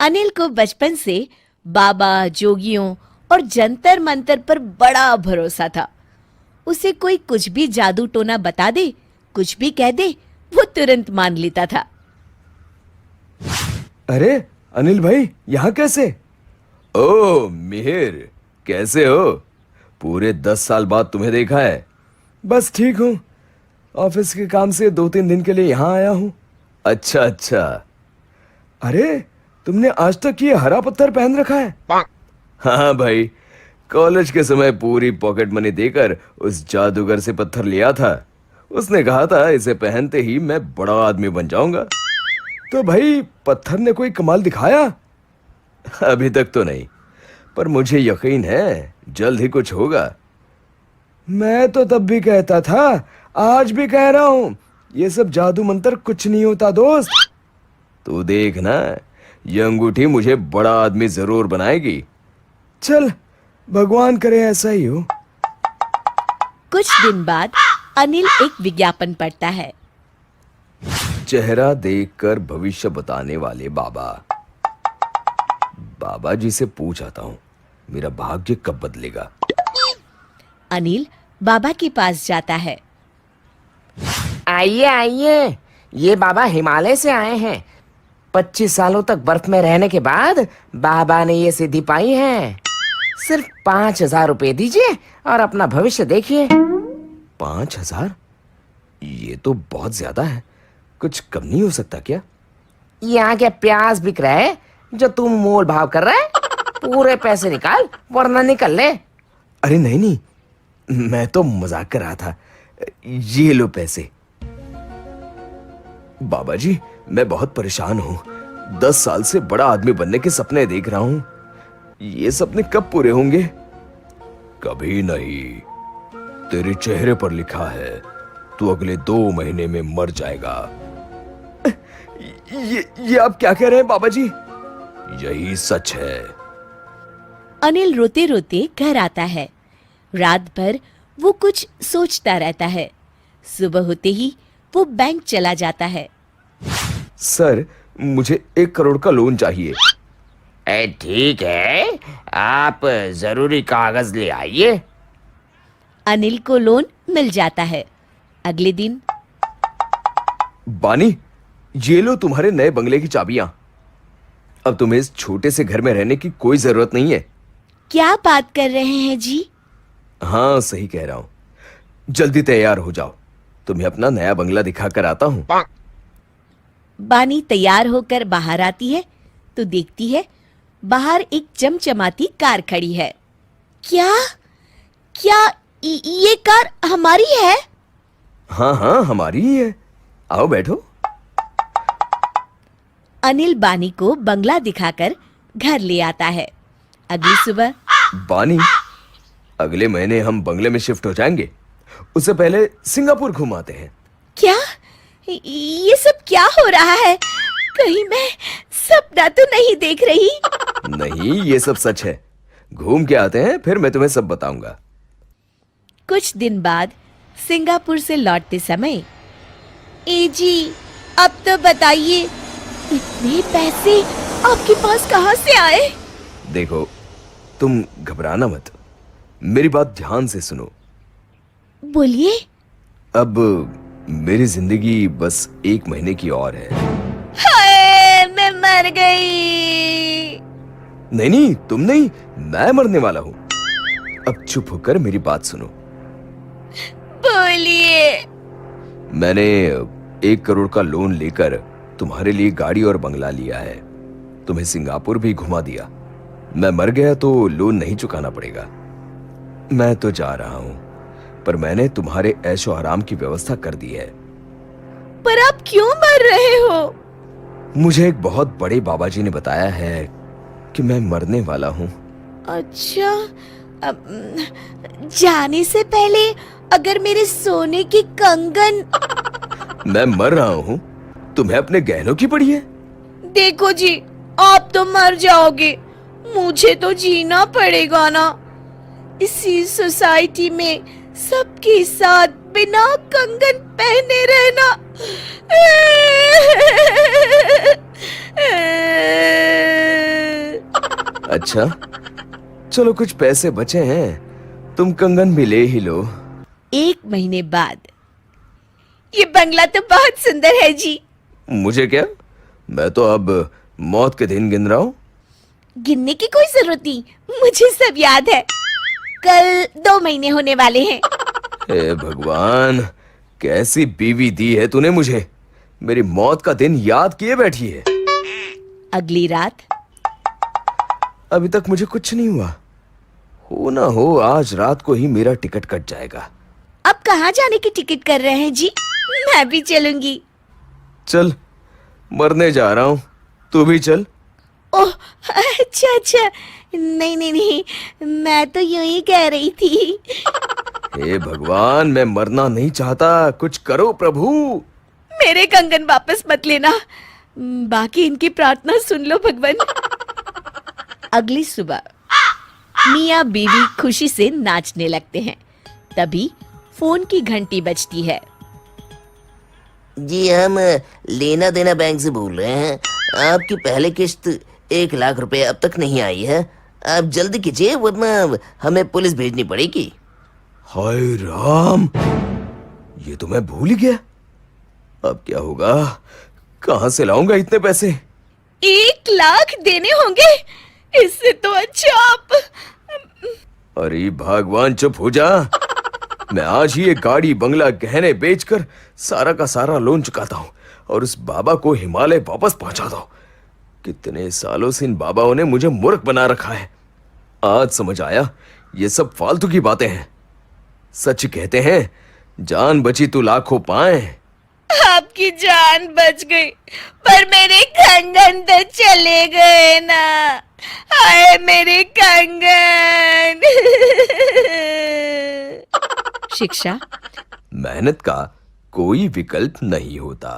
अनिल को बचपन से बाबा, जोगियों और जंतर मंतर पर बड़ा भरोसा था। उसे कोई कुछ भी जादू टोना बता दे, कुछ भी कह दे, वो तुरंत मान लेता था। अरे अनिल भाई, यहाँ कैसे? ओ मिहिर, कैसे हो? पूरे 10 साल बाद तुम्हें देखा है। बस ठीक हूँ। ऑफिस के काम से 2-3 दिन के लिए यहाँ आया हूँ। अच्छा अच्छा। अरे तुमने आज तक ये हरा पत्थर पहन रखा है? हाँ भाई, कॉलेज के समय पूरी पॉकेट मनी देकर उस जादूगर से पत्थर लिया था। उसने कहा था इसे पहनते ही मैं बड़ा आदमी बन जाऊंगा। तो भाई पत्थर ने कोई कमाल दिखाया? अभी तक तो नहीं, पर मुझे यकीन है जल्द ही कुछ होगा। मैं तो तब भी कहता था, आज भी कह रहा हूं, ये सब जादू मंत्र कुछ नहीं होता दोस्त। तू देख ना, ये अंगूठी मुझे बड़ा आदमी जरूर बनाएगी। चल, भगवान करे ऐसा ही हो। कुछ दिन बाद अनिल एक विज्ञापन पढ़ता है। चेहरा देखकर भविष्य बताने वाले बाबा। बाबा जी से पूछ आता हूँ, मेरा भाग्य कब बदलेगा? अनिल बाबा के पास जाता है। आइए आइए, ये बाबा हिमालय से आए हैं। 25 सालों तक बर्फ में रहने के बाद बाबा ने ये सिद्धि पाई है। सिर्फ 5,000 रुपए दीजिए और अपना भविष्य देखिए। 5,000? ये तो बहुत ज्यादा है, कुछ कम नहीं हो सकता क्या? यहाँ क्या प्याज बिक रहा है जो तुम मोल भाव कर रहा है? पूरे पैसे निकाल वरना निकल ले। अरे नहीं नहीं, मैं तो मजाक कर रहा था। ये लो पैसे। बाबा जी, मैं बहुत परेशान हूँ। 10 साल से बड़ा आदमी बनने के सपने देख रहा हूँ। ये सपने कब पूरे होंगे? कभी नहीं। तेरे चेहरे पर लिखा है, तू अगले 2 महीने में मर जाएगा। ये आप क्या कह रहे हैं बाबा जी? यही सच है। अनिल रोते रोते घर आता है। रात भर वो कुछ सोचता रहता है। सुबह होते ही वो बैंक चला जाता है। सर, मुझे 1 करोड़ का लोन चाहिए। ठीक है, आप जरूरी कागज ले आइए। अनिल को लोन मिल जाता है। अगले दिन, बानी, ये लो तुम्हारे नए बंगले की चाबियां। अब तुम्हें इस छोटे से घर में रहने की कोई जरूरत नहीं है। क्या बात कर रहे हैं जी? हाँ, सही कह रहा हूं। जल्दी तैयार हो जाओ, तुम्हें अपना नया बंगला दिखा कर आता हूं। बानी तैयार होकर बाहर आती है तो देखती है बाहर एक चमचमाती कार खड़ी है। क्या क्या ये कार हमारी है? हाँ हाँ, हमारी ही है। आओ बैठो। अनिल बानी को बंगला दिखाकर घर ले आता है। अगली सुबह, बानी, अगले महीने हम बंगले में शिफ्ट हो जाएंगे। उससे पहले सिंगापुर घुमाते हैं। क्या ये सब क्या हो रहा है? कहीं मैं सपना तो नहीं देख रही? नहीं, ये सब सच है। घूम के आते हैं, फिर मैं तुम्हें सब बताऊंगा। कुछ दिन बाद सिंगापुर से लौटते समय, ए जी, अब तो बताइए, इतने पैसे आपके पास कहाँ से आए? देखो, तुम घबराना मत, मेरी बात ध्यान से सुनो। बोलिए। अब मेरी जिंदगी बस 1 महीने की और है। हाय, मैं मर गई। नहीं नहीं, तुम नहीं, मैं मरने वाला हूं। अब चुप होकर मेरी बात सुनो। बोलिए। मैंने 1 करोड़ का लोन लेकर तुम्हारे लिए गाड़ी और बंगला लिया है। तुम्हें सिंगापुर भी घुमा दिया। मैं मर गया तो लोन नहीं चुकाना पड़ेगा। मैं तो जा रहा हूं, पर मैंने तुम्हारे ऐशो आराम की व्यवस्था कर दी है। पर आप क्यों मर रहे हो? मुझे एक बहुत बड़े बाबा जी ने बताया है कि मैं मरने वाला हूं। अच्छा, जाने से पहले अगर मेरे सोने की कंगन। मैं मर रहा हूं, तुम्हें अपने गहनों की पड़ी है। देखो जी, आप तो मर जाओगे, मुझे तो जीना पड़ेगा ना। इसी सोसाइटी में सबके साथ बिना कंगन पहने रहना। अच्छा, चलो कुछ पैसे बचे हैं, तुम कंगन भी ले ही लो। 1 महीने बाद। ये बंगला तो बहुत सुंदर है जी। मुझे क्या, मैं तो अब मौत के दिन गिन रहा हूँ। गिनने की कोई जरूरत नहीं, मुझे सब याद है। कल 2 महीने होने वाले हैं। हे भगवान, कैसी बीवी दी है तूने मुझे, मेरी मौत का दिन याद किए बैठी है। अगली रात। अभी तक मुझे कुछ नहीं हुआ, हो ना हो आज रात को ही मेरा टिकट कट जाएगा। अब कहाँ जाने की टिकट कर रहे हैं जी? मैं भी चलूंगी। चल, मरने जा रहा हूँ, तू भी चल। ओह, अच्छा अच्छा, नहीं नहीं नहीं, मैं तो यूं ही कह रही थी। हे भगवान, मैं मरना नहीं चाहता, कुछ करो प्रभु। मेरे कंगन वापस मत लेना, बाकी इनकी प्रार्थना सुन लो भगवान। अगली सुबह मियाँ बीवी खुशी से नाचने लगते हैं। तभी फोन की घंटी बजती है। जी, हम लेना देना बैंक से बोल रहे हैं। आपकी पहली किश्त 1 लाख रुपए अब तक नहीं आई है। आप जल्दी कीजिए वरना हमें पुलिस भेजनी पड़ेगी। हाय राम, ये तो मैं भूल ही गया। अब क्या होगा, कहां से लाऊंगा इतने पैसे? 1 लाख देने होंगे, इससे तो अच्छा आप। अरे भगवान, चुप हो जा। मैं आज ही एक गाड़ी, बंगला, गहने बेचकर सारा का सारा लोन चुकाता हूँ और उस बाबा को हिमालय वापस पहुंचाता हूँ। कितने सालों से इन बाबाओं ने मुझे मूर्ख बना रखा है। आज समझ आया, ये सब फालतू की बातें हैं। सच कहते हैं, जान बची तो लाखों पाए। आपकी जान बच गई, पर मेरे कंगन तो चले गए ना। हाय मेरे कंगन। शिक्षा। मेहनत का कोई विकल्प नहीं होता।